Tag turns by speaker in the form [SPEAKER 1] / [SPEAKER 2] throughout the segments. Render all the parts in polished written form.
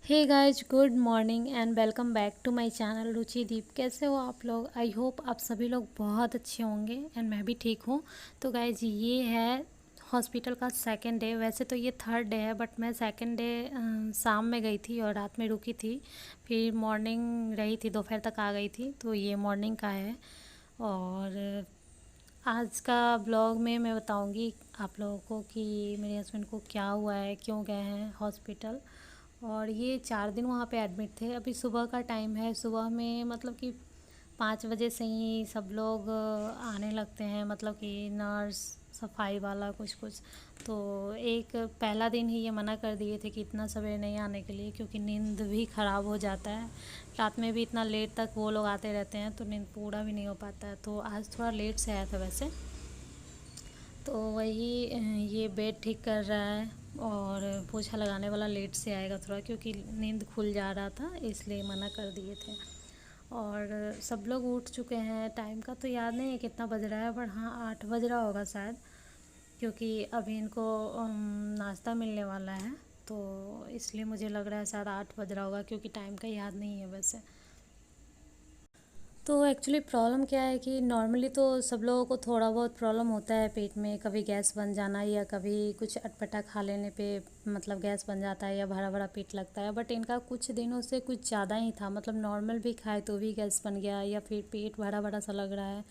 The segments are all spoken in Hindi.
[SPEAKER 1] Hey guys, good morning and welcome back to my channel Ruchi Deep. कैसे हो आप लोग? आई होप आप सभी लोग बहुत अच्छे होंगे एंड मैं भी ठीक हूँ। तो गाइज, ये है हॉस्पिटल का सेकंड डे। वैसे तो ये थर्ड डे है, बट मैं सेकंड डे शाम में गई थी और रात में रुकी थी। फिर मॉर्निंग रही थी, दोपहर तक आ गई थी। तो ये मॉर्निंग का है। और आज का ब्लॉग में मैं बताऊंगी आप लोगों को कि मेरे हस्बैंड को क्या हुआ है, क्यों गए हैं हॉस्पिटल। और ये 4 दिन वहाँ पे एडमिट थे। अभी सुबह का टाइम है। सुबह में मतलब कि 5 बजे से ही सब लोग आने लगते हैं, मतलब कि नर्स, सफाई वाला, कुछ कुछ। तो एक पहला दिन ही ये मना कर दिए थे कि इतना सवेरे नहीं आने के लिए, क्योंकि नींद भी ख़राब हो जाता है। रात में भी इतना लेट तक वो लोग आते रहते हैं तो नींद पूरा भी नहीं हो पाता है। तो आज थोड़ा लेट से आया था वैसे। तो वही ये बेड ठीक कर रहा है और पोछा लगाने वाला लेट से आएगा थोड़ा, क्योंकि नींद खुल जा रहा था, इसलिए मना कर दिए थे। और सब लोग उठ चुके हैं। टाइम का तो याद नहीं है कितना बज रहा है, पर हाँ 8 बज रहा होगा शायद, क्योंकि अभी इनको नाश्ता मिलने वाला है। तो इसलिए मुझे लग रहा है शायद 8 बज रहा होगा, क्योंकि टाइम का याद नहीं है वैसे। तो एक्चुअली प्रॉब्लम क्या है कि नॉर्मली तो सब लोगों को थोड़ा बहुत प्रॉब्लम होता है पेट में, कभी गैस बन जाना या कभी कुछ अटपटा खा लेने पे मतलब गैस बन जाता है या भरा भरा पेट लगता है। बट इनका कुछ दिनों से कुछ ज़्यादा ही था, मतलब नॉर्मल भी खाए तो भी गैस बन गया या फिर पेट भरा भरा सा लग रहा है।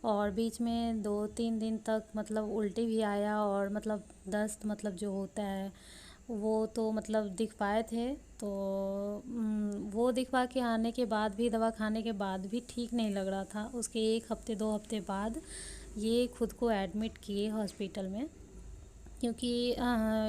[SPEAKER 1] और बीच में 2-3 दिन तक मतलब उल्टी भी आया, और मतलब दस्त मतलब जो होता है वो तो मतलब दिखवाए थे। तो वो दिखवा के आने के बाद भी, दवा खाने के बाद भी ठीक नहीं लग रहा था। उसके 1 हफ्ते 2 हफ्ते बाद ये खुद को एडमिट किए हॉस्पिटल में, क्योंकि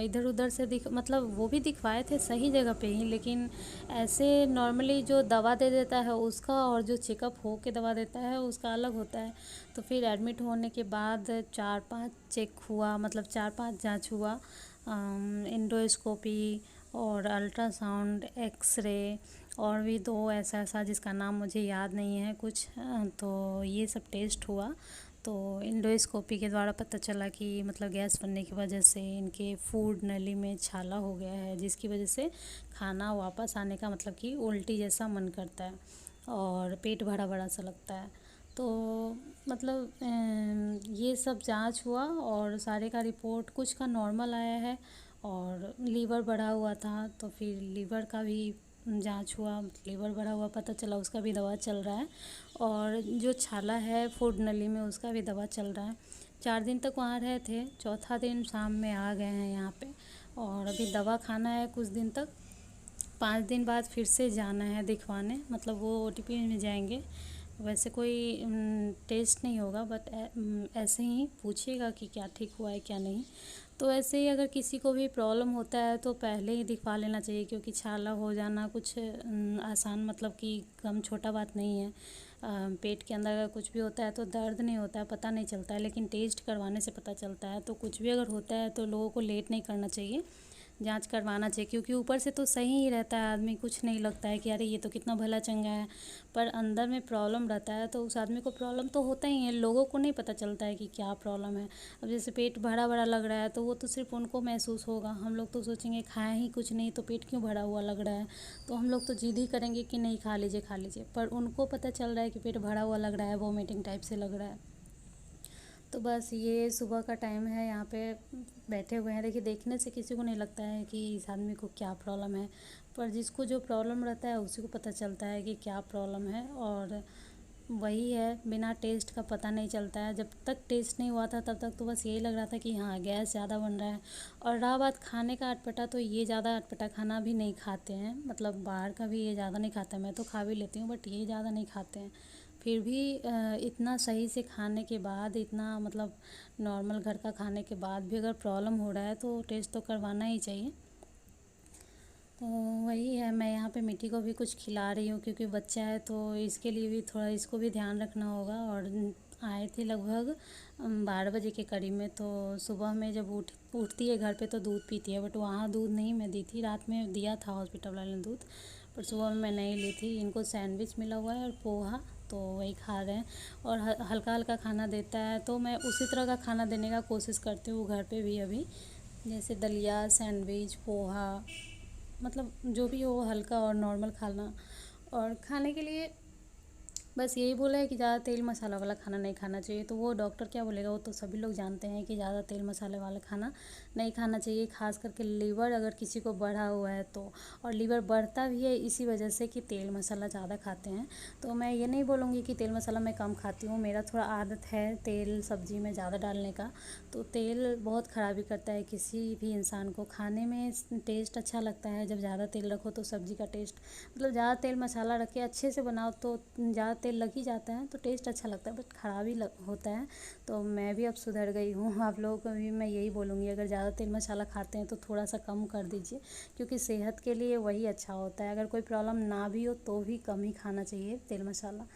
[SPEAKER 1] इधर उधर से मतलब वो भी दिखवाए थे सही जगह पे ही, लेकिन ऐसे नॉर्मली जो दवा दे देता है उसका और जो चेकअप हो के दवा देता है उसका अलग होता है। तो फिर एडमिट होने के बाद 4-5 चेक हुआ, मतलब 4-5 जांच हुआ। एंडोस्कोपी और अल्ट्रासाउंड, एक्सरे, और भी दो ऐसा ऐसा जिसका नाम मुझे याद नहीं है कुछ। तो ये सब टेस्ट हुआ। तो इंडोस्कोपी के द्वारा पता चला कि मतलब गैस बनने की वजह से इनके फूड नली में छाला हो गया है, जिसकी वजह से खाना वापस आने का मतलब कि उल्टी जैसा मन करता है और पेट भरा भरा सा लगता है। तो मतलब ये सब जांच हुआ और सारे का रिपोर्ट कुछ का नॉर्मल आया है। और लीवर बढ़ा हुआ था, तो फिर लीवर का भी जांच हुआ, लीवर बढ़ा हुआ पता चला, उसका भी दवा चल रहा है। और जो छाला है फूड नली में उसका भी दवा चल रहा है। 4 दिन तक वहाँ रहे थे, चौथा दिन शाम में आ गए हैं यहाँ पे। और अभी दवा खाना है कुछ दिन तक। 5 दिन बाद फिर से जाना है दिखवाने, मतलब वो ओटीपी में जाएंगे। वैसे कोई टेस्ट नहीं होगा, बट ऐसे ही पूछेगा कि क्या ठीक हुआ है क्या नहीं। तो ऐसे ही अगर किसी को भी प्रॉब्लम होता है तो पहले ही दिखवा लेना चाहिए, क्योंकि छाला हो जाना कुछ आसान मतलब कि कम छोटा बात नहीं है। पेट के अंदर अगर कुछ भी होता है तो दर्द नहीं होता है, पता नहीं चलता है, लेकिन टेस्ट करवाने से पता चलता है। तो कुछ भी अगर होता है तो लोगों को लेट नहीं करना चाहिए, जांच करवाना चाहिए। क्योंकि ऊपर से तो सही ही रहता है आदमी, कुछ नहीं लगता है कि अरे ये तो कितना भला चंगा है, पर अंदर में प्रॉब्लम रहता है तो उस आदमी को प्रॉब्लम तो होता ही है। लोगों को नहीं पता चलता है कि क्या प्रॉब्लम है। अब जैसे पेट भरा भरा लग रहा है तो वो तो सिर्फ उनको महसूस होगा, हम लोग तो सोचेंगे खाया ही कुछ नहीं तो पेट क्यों भरा हुआ लग रहा है। तो हम लोग तो जिद ही करेंगे कि नहीं खा लीजिए खा लीजिए, पर उनको पता चल रहा है कि पेट भरा हुआ लग रहा है, वोमिटिंग टाइप से लग रहा है। तो बस ये सुबह का टाइम है, यहाँ पे बैठे हुए हैं। देखिए, देखने से किसी को नहीं लगता है कि इस आदमी को क्या प्रॉब्लम है, पर जिसको जो प्रॉब्लम रहता है उसी को पता चलता है कि क्या प्रॉब्लम है। और वही है, बिना टेस्ट का पता नहीं चलता है। जब तक टेस्ट नहीं हुआ था तब तक तो बस यही लग रहा था कि हाँ गैस ज़्यादा बन रहा है। और रहा बात खाने का अटपटा, तो ये ज़्यादा अटपटा खाना भी नहीं खाते हैं, मतलब बाहर का भी ये ज़्यादा नहीं खाते हैं। मैं तो खा भी लेती हूँ, बट ये ज़्यादा नहीं खाते हैं। फिर भी इतना सही से खाने के बाद, इतना मतलब नॉर्मल घर का खाने के बाद भी अगर प्रॉब्लम हो रहा है तो टेस्ट तो करवाना ही चाहिए। तो वही है, मैं यहाँ पे मिट्टी को भी कुछ खिला रही हूँ, क्योंकि बच्चा है तो इसके लिए भी थोड़ा इसको भी ध्यान रखना होगा। और आए थे लगभग 12 बजे के करीब में। तो सुबह में जब उठती है घर पे तो दूध पीती है, बट वहाँ दूध नहीं मैं दी थी, रात में दिया था हॉस्पिटल वाले ने दूध, पर सुबह में मैं नहीं ली थी। इनको सैंडविच मिला हुआ है और पोहा, तो वही खा रहे हैं। और हल्का हल्का खाना देता है, तो मैं उसी तरह का खाना देने का कोशिश करती हूँ घर पे भी अभी, जैसे दलिया, सैंडविच, पोहा, मतलब जो भी हो हल्का और नॉर्मल खाना। और खाने के लिए बस यही बोला है कि ज़्यादा तेल मसाला वाला खाना नहीं खाना चाहिए। तो वो डॉक्टर क्या बोलेगा, वो तो सभी लोग जानते हैं कि ज़्यादा तेल मसाले वाला खाना नहीं खाना चाहिए, खास करके लीवर अगर किसी को बढ़ा हुआ है तो। और लीवर बढ़ता भी है इसी वजह से कि तेल मसाला ज़्यादा खाते हैं। तो मैं ये नहीं बोलूँगी कि तेल मसाला मैं कम खाती हूँ, मेरा थोड़ा आदत है तेल सब्ज़ी में ज़्यादा डालने का। तो तेल बहुत ख़राबी करता है किसी भी इंसान को। खाने में टेस्ट अच्छा लगता है जब ज़्यादा तेल रखो, तो सब्ज़ी का टेस्ट मतलब ज़्यादा तेल मसाला रख के अच्छे से बनाओ तो ज़्यादा तेल लग ही जाता है तो टेस्ट अच्छा लगता है, बट ख़राब ही होता है। तो मैं भी अब सुधर गई हूँ। आप लोगों को भी मैं यही बोलूँगी, अगर ज़्यादा तेल मसाला खाते हैं तो थोड़ा सा कम कर दीजिए, क्योंकि सेहत के लिए वही अच्छा होता है। अगर कोई प्रॉब्लम ना भी हो तो भी कम ही खाना चाहिए तेल मसाला।